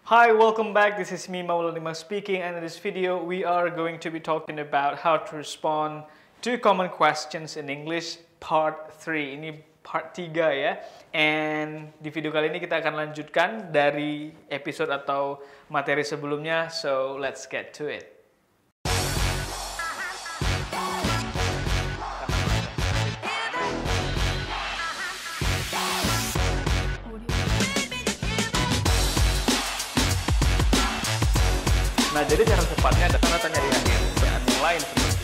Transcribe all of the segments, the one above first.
Hi, welcome back. This is me, Maulana speaking, and in this video, we are going to be talking about how to respond to common questions in English Part 3. Ini Part 3 ya. And di video kali ini kita akan lanjutkan dari episode atau materi sebelumnya. So, let's get to it. Nah, jadi cara cepatnya ada tanda tanya di akhir dan yang lain seperti ini.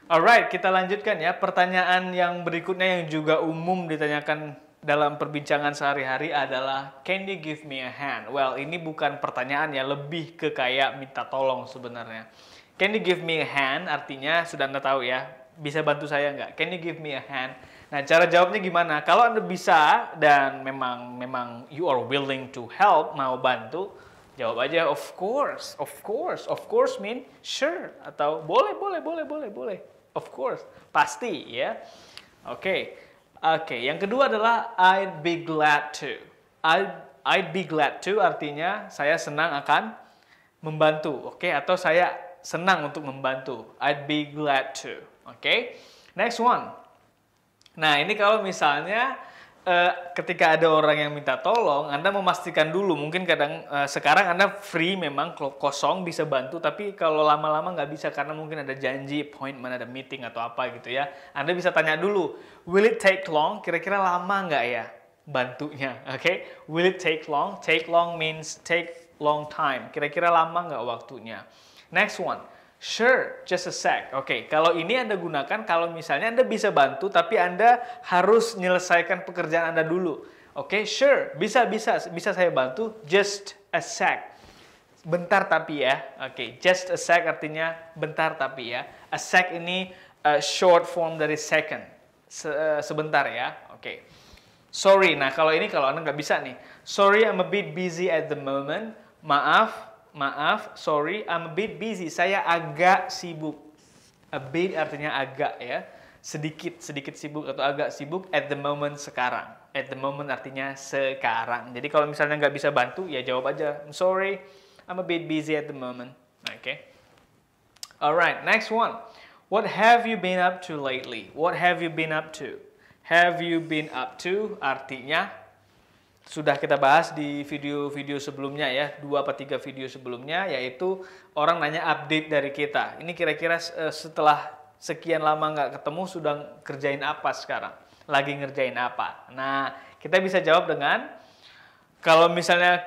Alright, kita lanjutkan ya. Pertanyaan yang berikutnya yang juga umum ditanyakan dalam perbincangan sehari-hari adalah can you give me a hand? Well, ini bukan pertanyaan ya, lebih ke kayak minta tolong sebenarnya. Can you give me a hand? Artinya sudah Anda tahu ya, bisa bantu saya nggak? Can you give me a hand? Nah, cara jawabnya gimana? Kalau Anda bisa dan memang you are willing to help, mau bantu, jawab aja of course, of course. Of course mean sure atau boleh, of course, pasti ya. Oke. Yang kedua adalah I'd be glad to. I'd be glad to artinya saya senang akan membantu, oke? Atau saya senang untuk membantu. I'd be glad to. Oke. Next one. Nah, ini kalau misalnya ketika ada orang yang minta tolong, Anda memastikan dulu, mungkin sekarang Anda free memang kosong bisa bantu, tapi kalau lama-lama nggak bisa karena mungkin ada janji, appointment, ada meeting atau apa gitu ya. Anda bisa tanya dulu, will it take long? Kira-kira lama nggak ya bantunya? Oke? Will it take long? Take long means take long time. Kira-kira lama nggak waktunya? Next one. Sure, just a sec. Oke, kalau ini Anda gunakan kalau misalnya Anda bisa bantu, tapi Anda harus menyelesaikan pekerjaan Anda dulu. Oke, sure, bisa saya bantu. Just a sec. Bentar tapi ya. Oke, just a sec artinya bentar tapi ya. A sec ini short form dari second. Sebentar ya. Oke. Sorry, nah kalau Anda nggak bisa nih. Sorry, I'm a bit busy at the moment. Maaf, sorry, I'm a bit busy. Saya agak sibuk. A bit artinya agak ya. Sedikit sibuk atau agak sibuk at the moment sekarang. At the moment artinya sekarang. Jadi kalau misalnya nggak bisa bantu, ya jawab aja. I'm sorry, I'm a bit busy at the moment. Oke. Alright, next one. What have you been up to lately? What have you been up to? Have you been up to artinya sudah kita bahas di video-video sebelumnya ya, 2 atau 3 video sebelumnya, yaitu orang nanya update dari kita. Ini kira-kira setelah sekian lama nggak ketemu sudah kerjain apa sekarang? Lagi ngerjain apa? Nah, kita bisa jawab dengan kalau misalnya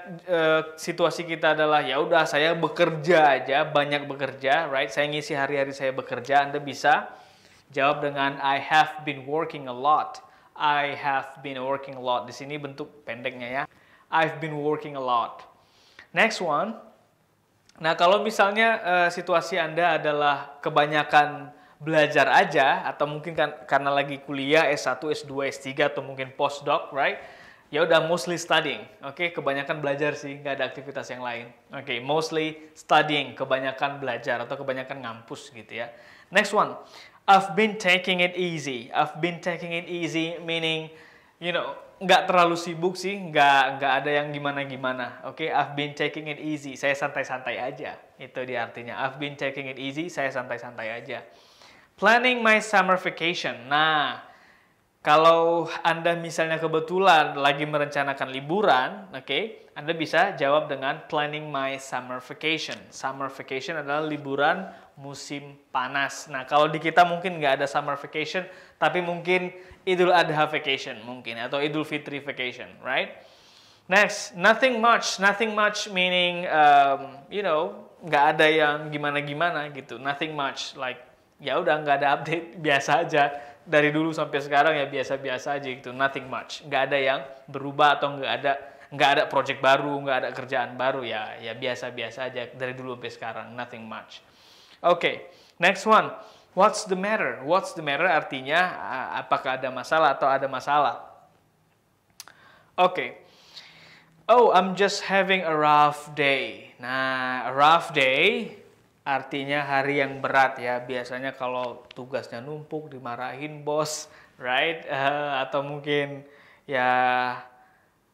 situasi kita adalah ya udah saya bekerja aja, banyak bekerja, right? Saya ngisi hari-hari saya bekerja, Anda bisa jawab dengan I have been working a lot. I have been working a lot. Di sini bentuk pendeknya ya. I've been working a lot. Next one. Nah, kalau misalnya situasi Anda adalah kebanyakan belajar aja, atau mungkin karena lagi kuliah S1, S2, S3, atau mungkin postdoc, right? Ya udah mostly studying. Oke, kebanyakan belajar sih, nggak ada aktivitas yang lain. Oke, mostly studying, kebanyakan belajar atau kebanyakan ngampus gitu ya. Next one. I've been taking it easy. I've been taking it easy meaning, nggak terlalu sibuk sih, nggak ada yang gimana-gimana. Oke, I've been taking it easy. Saya santai-santai aja. Itu dia artinya. I've been taking it easy. Saya santai-santai aja. Planning my summer vacation. Nah, kalau Anda misalnya kebetulan lagi merencanakan liburan, oke, Anda bisa jawab dengan planning my summer vacation. Summer vacation adalah liburan musim panas. Nah, kalau di kita mungkin nggak ada summer vacation, tapi mungkin Idul Adha vacation mungkin, atau Idul Fitri vacation, right? Next, nothing much. Nothing much meaning, nggak ada yang gimana-gimana gitu. Nothing much, like, ya udah nggak ada update, biasa aja. Dari dulu sampai sekarang ya biasa-biasa aja gitu. Nothing much. Nggak ada yang berubah atau nggak ada project baru, nggak ada kerjaan baru ya biasa-biasa aja dari dulu sampai sekarang. Nothing much. Oke, next one. What's the matter? What's the matter artinya apakah ada masalah atau ada masalah. Oke. Oh, I'm just having a rough day. Nah, a rough day Artinya hari yang berat ya, biasanya kalau tugasnya numpuk, dimarahin bos, right? Atau mungkin ya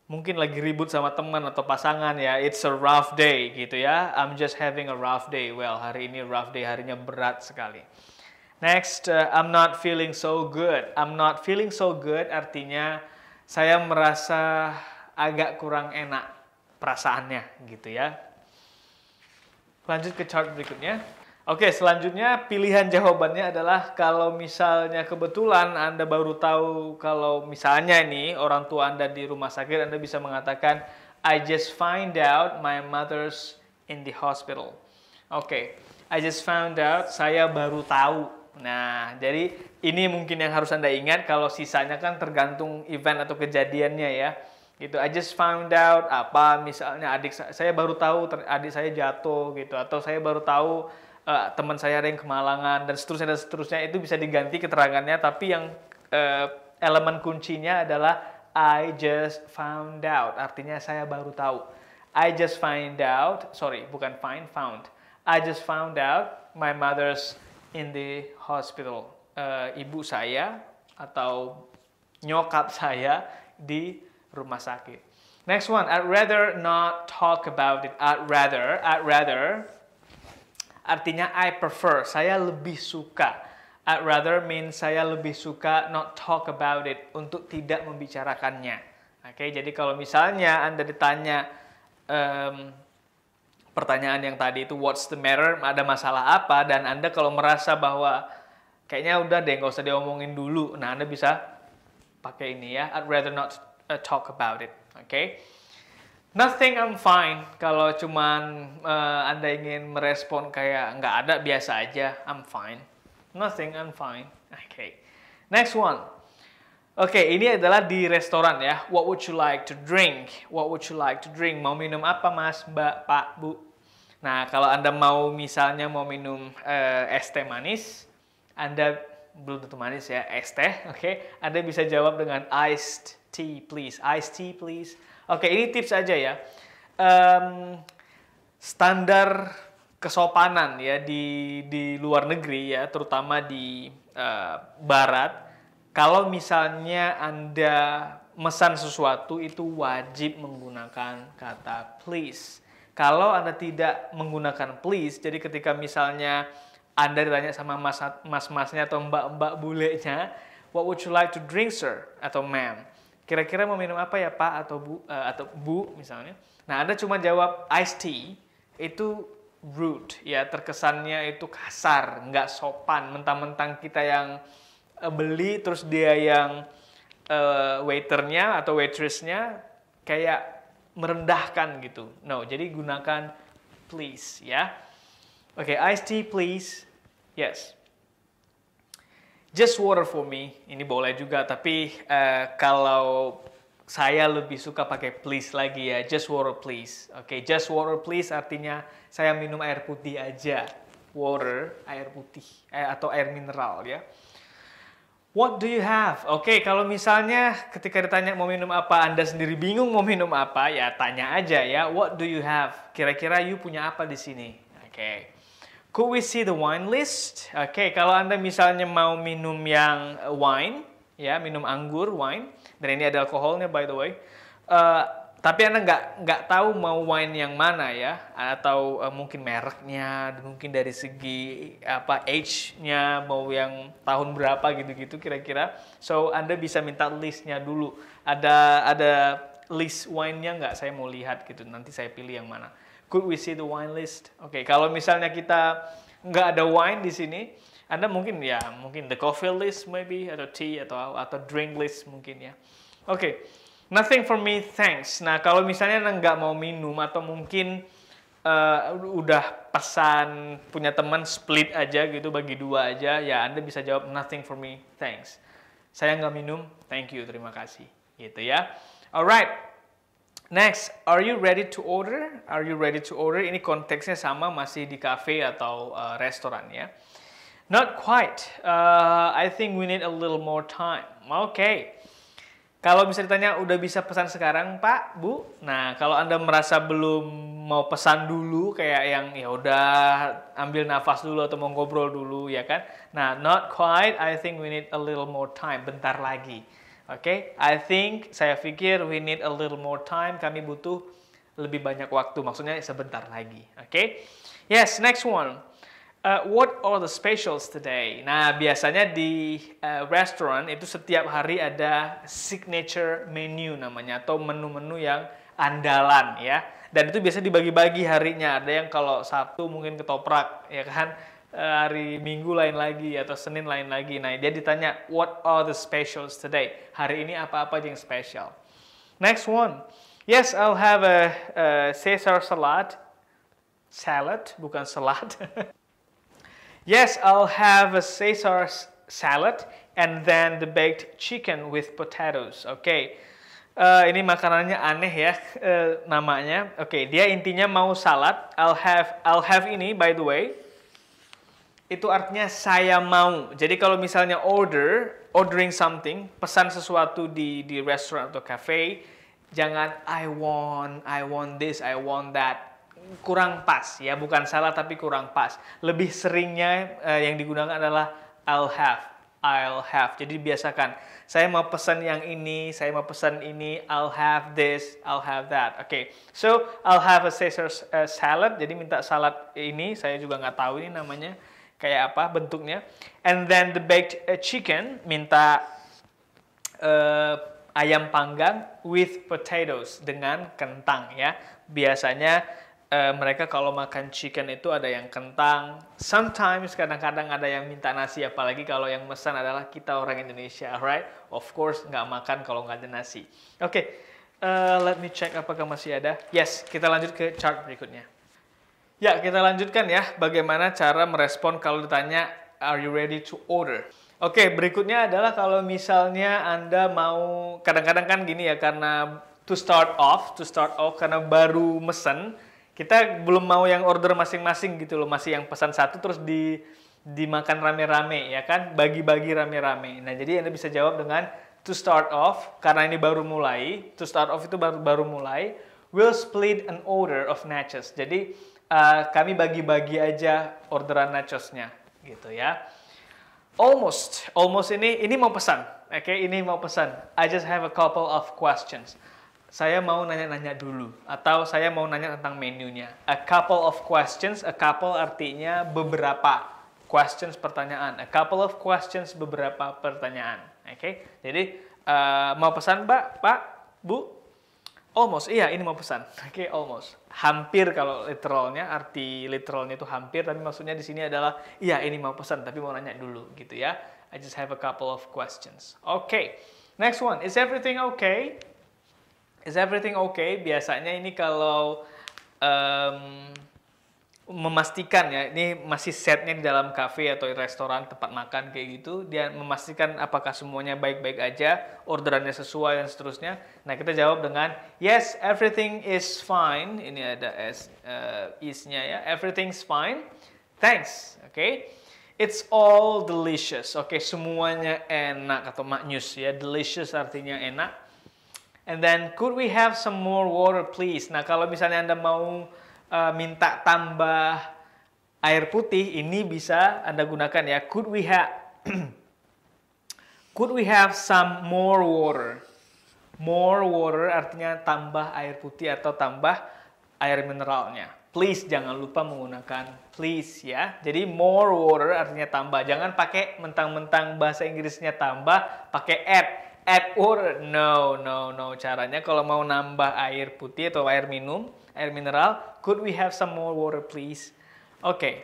mungkin lagi ribut sama teman atau pasangan ya, it's a rough day gitu ya. I'm just having a rough day. Well, hari ini rough day, harinya berat sekali. Next, I'm not feeling so good. I'm not feeling so good artinya saya merasa agak kurang enak perasaannya gitu ya. Lanjut ke chart berikutnya. Oke, selanjutnya pilihan jawabannya adalah kalau misalnya kebetulan Anda baru tahu kalau misalnya nih orang tua Anda di rumah sakit, Anda bisa mengatakan I just find out my mother's in the hospital. Oke, I just found out, saya baru tahu. Nah, jadi ini mungkin yang harus Anda ingat, kalau sisanya kan tergantung event atau kejadiannya ya. Gitu, I just found out apa, misalnya adik saya baru tahu adik saya jatuh gitu, atau saya baru tahu teman saya ada yang kemalangan dan seterusnya itu bisa diganti keterangannya, tapi yang elemen kuncinya adalah I just found out, artinya saya baru tahu. I just find out, sorry, bukan found. I just found out my mother's in the hospital. Ibu saya atau nyokap saya di rumah sakit. Next one, I'd rather not talk about it. I'd rather artinya I prefer, saya lebih suka. I'd rather means saya lebih suka not talk about it, untuk tidak membicarakannya. Oke, jadi kalau misalnya Anda ditanya pertanyaan yang tadi itu what's the matter, ada masalah apa, dan Anda kalau merasa bahwa kayaknya udah deh nggak usah diomongin dulu, nah Anda bisa pakai ini ya, I'd rather not talk about it. Oke. Nothing, I'm fine. Kalau cuman Anda ingin merespon kayak nggak ada, biasa aja, I'm fine. Nothing, I'm fine. Okay. Next one. Oke, ini adalah di restoran ya. What would you like to drink? What would you like to drink? Mau minum apa, Mas, Mbak, Pak, Bu? Nah, kalau Anda mau misalnya mau minum es teh manis, Anda belum tentu manis ya, es teh, oke? Anda bisa jawab dengan iced tea, please. Iced tea, please. Oke, ini tips aja ya. Standar kesopanan ya di luar negeri ya, terutama di barat, kalau misalnya Anda mesan sesuatu itu wajib menggunakan kata please. Kalau Anda tidak menggunakan please, jadi ketika misalnya Anda ditanya sama mas-masnya atau mbak-mbak bulenya, what would you like to drink, sir? Atau ma'am? Kira-kira mau minum apa ya, Pak atau Bu misalnya. Nah, Anda cuma jawab iced tea, itu rude ya, terkesannya itu kasar, nggak sopan, mentang-mentang kita yang beli terus dia yang waiternya atau waitressnya kayak merendahkan gitu. No, jadi gunakan please ya. Oke, iced tea please. Yes. Just water for me, ini boleh juga, tapi kalau saya lebih suka pakai please lagi ya, just water please. Oke, just water please artinya saya minum air putih aja. Water, air putih, atau air mineral ya. What do you have? Oke, kalau misalnya ketika ditanya mau minum apa, Anda sendiri bingung mau minum apa, ya tanya aja ya, what do you have? Kira-kira you punya apa di sini? Oke. Could we see the wine list? Oke, kalau Anda misalnya mau minum yang wine, ya minum anggur, wine, dan ini ada alkoholnya by the way, tapi Anda nggak tahu mau wine yang mana ya, atau mungkin mereknya, mungkin dari segi apa age-nya, mau yang tahun berapa gitu-gitu kira-kira. So Anda bisa minta listnya dulu. Ada list wine-nya nggak? Saya mau lihat gitu. Nanti saya pilih yang mana. Could we see the wine list? Oke, kalau misalnya kita nggak ada wine di sini, Anda mungkin the coffee list maybe, atau tea atau drink list mungkin ya. Oke, nothing for me, thanks. Nah, kalau misalnya Anda nggak mau minum atau mungkin udah pesan punya teman split aja gitu, bagi dua aja, ya Anda bisa jawab nothing for me, thanks. Saya nggak minum, thank you, terima kasih. Gitu ya. Alright. Next, are you ready to order? Are you ready to order? Ini konteksnya sama, masih di cafe atau restoran ya. Not quite. I think we need a little more time. Okay. Kalau bisa ditanya, udah bisa pesan sekarang, Pak, Bu? Nah, kalau Anda merasa belum mau pesan dulu, kayak yang ya udah ambil nafas dulu atau mau ngobrol dulu, ya kan? Nah, not quite. I think we need a little more time. Bentar lagi. Oke? Saya pikir we need a little more time. Kami butuh lebih banyak waktu. Maksudnya sebentar lagi. Oke? Yes, next one. What are the specials today? Nah, biasanya di restoran itu setiap hari ada signature menu namanya, atau menu-menu yang andalan ya. Dan itu biasa dibagi-bagi harinya. Ada yang kalau Sabtu mungkin ketoprak, ya kan? Hari Minggu lain lagi atau Senin lain lagi. Nah, dia ditanya, what are the specials today? Hari ini apa-apa aja yang spesial. Next one. Yes, I'll have a Caesar salad. Salad, bukan salad. Yes, I'll have a Caesar salad and then the baked chicken with potatoes. Oke. Ini makanannya aneh ya namanya. Oke, dia intinya mau salad. I'll have ini, by the way. Itu artinya saya mau. Jadi kalau misalnya ordering something, pesan sesuatu di restoran atau cafe, jangan I want this, I want that. Kurang pas ya, bukan salah tapi kurang pas. Lebih seringnya yang digunakan adalah I'll have. Jadi biasakan, saya mau pesan yang ini, saya mau pesan ini, I'll have this, I'll have that. Oke. So I'll have a Caesar salad. Jadi minta salad ini, saya juga nggak tahu ini namanya kayak apa bentuknya. And then the baked chicken, minta ayam panggang with potatoes, dengan kentang ya. Biasanya mereka kalau makan chicken itu ada yang kentang. Sometimes kadang-kadang ada yang minta nasi, apalagi kalau yang pesan adalah kita orang Indonesia, right? Of course nggak makan kalau nggak ada nasi. Oke, let me check apakah masih ada. Yes, kita lanjut ke chart berikutnya. Ya, kita lanjutkan ya. Bagaimana cara merespon kalau ditanya, are you ready to order? Oke, berikutnya adalah kalau misalnya Anda mau, kadang-kadang kan gini ya, karena to start off, karena baru mesen, kita belum mau yang order masing-masing gitu loh, masih yang pesan satu terus dimakan rame-rame ya kan, bagi-bagi rame-rame. Nah, jadi Anda bisa jawab dengan to start off, karena ini baru mulai. To start off itu baru mulai. We'll split an order of nachos. Jadi kami bagi-bagi aja orderan nachosnya gitu ya. Almost ini mau pesan. Oke, ini mau pesan. I just have a couple of questions. Saya mau nanya-nanya dulu, atau saya mau nanya tentang menunya. A couple of questions, a couple artinya beberapa. Questions, pertanyaan. A couple of questions, beberapa pertanyaan. Oke, jadi mau pesan, Mbak, Pak, Bu? Almost, iya ini mau pesan. Oke, almost. Hampir kalau literalnya, arti literalnya itu hampir, tapi maksudnya di sini adalah, iya ini mau pesan, tapi mau nanya dulu, gitu ya. I just have a couple of questions. Oke, next one. Is everything okay? Is everything okay? Biasanya ini kalau memastikan ya, ini masih setnya di dalam cafe atau restoran, tempat makan kayak gitu, dia memastikan apakah semuanya baik-baik aja, orderannya sesuai dan seterusnya. Nah, kita jawab dengan yes, everything is fine. Ini ada is-nya ya. Everything's fine. Thanks. Oke. It's all delicious. Oke, semuanya enak atau maknyus ya. Delicious artinya enak. And then, could we have some more water, please? Nah, kalau misalnya Anda mau minta tambah air putih, ini bisa Anda gunakan ya. Could we have some more water? More water artinya tambah air putih atau tambah air mineralnya. Please, jangan lupa menggunakan please ya. Jadi more water artinya tambah. Jangan pakai mentang-mentang bahasa Inggrisnya tambah, pakai add water. No. Caranya kalau mau nambah air putih atau air minum, air mineral, could we have some more water please? Okay.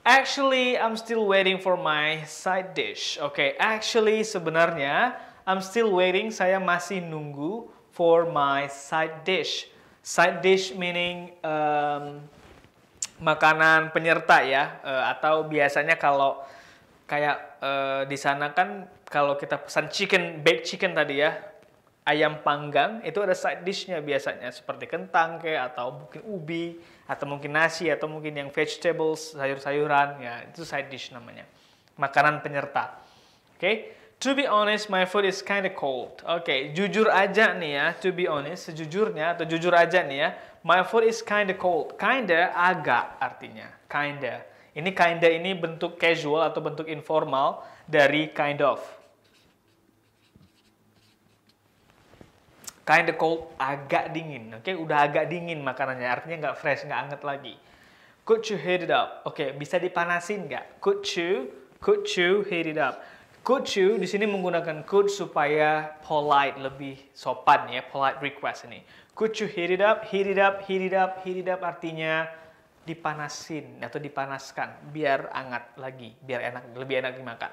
Actually, I'm still waiting for my side dish. Okay, actually sebenarnya I'm still waiting, saya masih nunggu for my side dish. Side dish meaning makanan penyerta ya, atau biasanya kalau kayak di sana kan kalau kita pesan baked chicken tadi ya, ayam panggang, itu ada side dish-nya biasanya seperti kentang kayak, atau mungkin ubi, atau mungkin nasi, atau mungkin yang vegetables, sayur-sayuran ya, itu side dish namanya. Makanan penyerta. Okay? To be honest, my food is kinda cold. Oke, jujur aja nih ya. To be honest, sejujurnya atau jujur aja nih ya. My food is kinda cold. Kinda agak artinya. Kinda. Ini kinda ini bentuk casual atau bentuk informal dari kind of. Kinda cold, agak dingin. Oke, udah agak dingin makanannya. Artinya nggak fresh, nggak anget lagi. Could you heat it up? Oke, bisa dipanasin nggak? Could you heat it up? Could you di sini menggunakan could supaya polite, lebih sopan ya, polite request ini. Could you heat it up? Heat it up, heat it up, heat it up artinya dipanasin atau dipanaskan biar hangat lagi, biar enak, lebih enak dimakan.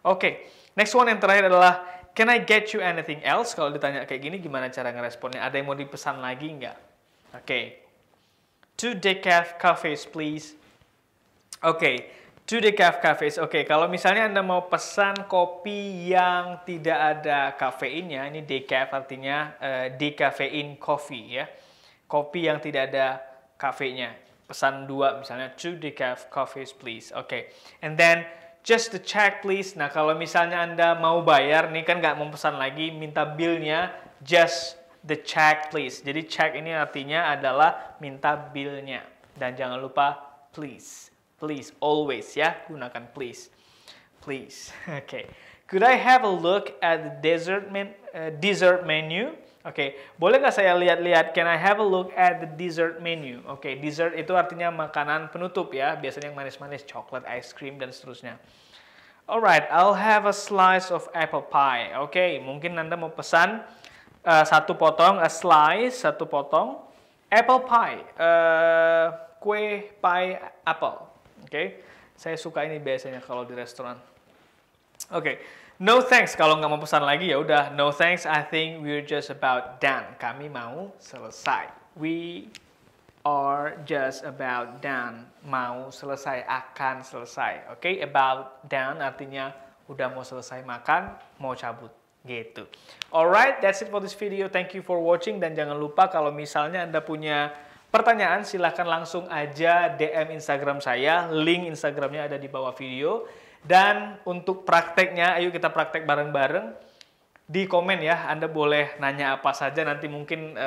Oke, next one yang terakhir adalah can I get you anything else? Kalau ditanya kayak gini gimana cara ngeresponnya? Ada yang mau dipesan lagi nggak? Oke. 2 decaf cafes please. Oke. 2 decaf cafes. Oke, kalau misalnya Anda mau pesan kopi yang tidak ada kafeinnya, ini decaf artinya decafein coffee ya. Kopi yang tidak ada kafeinnya. Pesan 2 misalnya 2 decaf coffees please. Oke. And then just the check please. Nah, kalau misalnya Anda mau bayar nih kan nggak mau pesan lagi, minta bill-nya just the check please. Jadi check ini artinya adalah minta bill-nya. Dan jangan lupa please. Please, always ya, gunakan please. Please, okay. Could I have a look at the dessert menu? Oke, boleh nggak saya lihat-lihat? Can I have a look at the dessert menu? Oke, dessert itu artinya makanan penutup ya, biasanya yang manis-manis, coklat, ice cream, dan seterusnya. Alright, I'll have a slice of apple pie. Oke, mungkin Anda mau pesan satu potong, a slice, satu potong, apple pie, kue pie apple. Oke, saya suka ini biasanya kalau di restoran. Oke, no thanks kalau nggak mau pesan lagi ya udah no thanks. I think we're just about done. Kami mau selesai. We are just about done. Mau selesai, akan selesai. Oke, about done artinya udah mau selesai makan, mau cabut. Gitu. Alright, that's it for this video. Thank you for watching dan jangan lupa kalau misalnya Anda punya pertanyaan silahkan langsung aja DM Instagram saya, link Instagramnya ada di bawah video. Dan untuk prakteknya, ayo kita praktek bareng-bareng. Di komen ya, Anda boleh nanya apa saja, nanti mungkin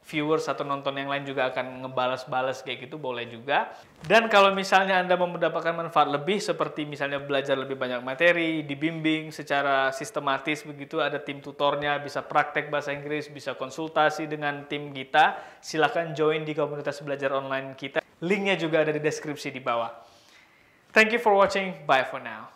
viewers atau nonton yang lain juga akan ngebalas-balas kayak gitu, boleh juga. Dan kalau misalnya Anda mau mendapatkan manfaat lebih, seperti misalnya belajar lebih banyak materi, dibimbing secara sistematis begitu, ada tim tutornya, bisa praktek bahasa Inggris, bisa konsultasi dengan tim kita, silakan join di komunitas belajar online kita. Linknya juga ada di deskripsi di bawah. Thank you for watching, bye for now.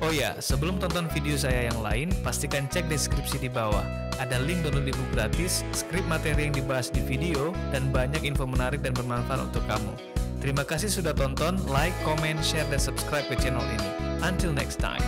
Oh ya, sebelum tonton video saya yang lain, pastikan cek deskripsi di bawah. Ada link download ebook gratis, skrip materi yang dibahas di video, dan banyak info menarik dan bermanfaat untuk kamu. Terima kasih sudah tonton, like, comment, share, dan subscribe ke channel ini. Until next time.